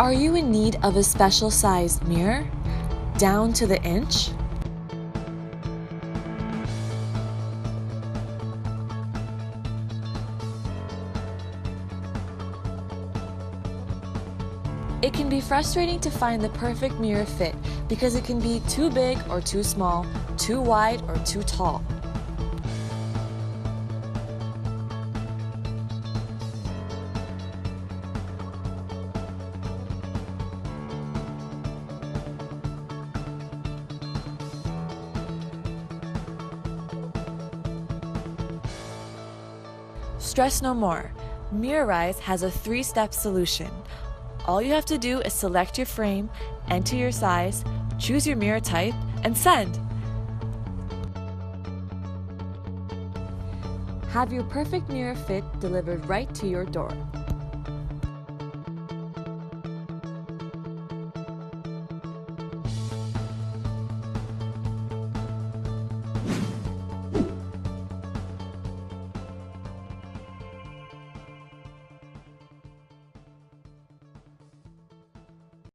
Are you in need of a special sized mirror? Down to the inch? It can be frustrating to find the perfect mirror fit because it can be too big or too small, too wide or too tall. Stress no more. Mirrorize has a 3-step solution. All you have to do is select your frame, enter your size, choose your mirror type, and send. Have your perfect mirror fit delivered right to your door.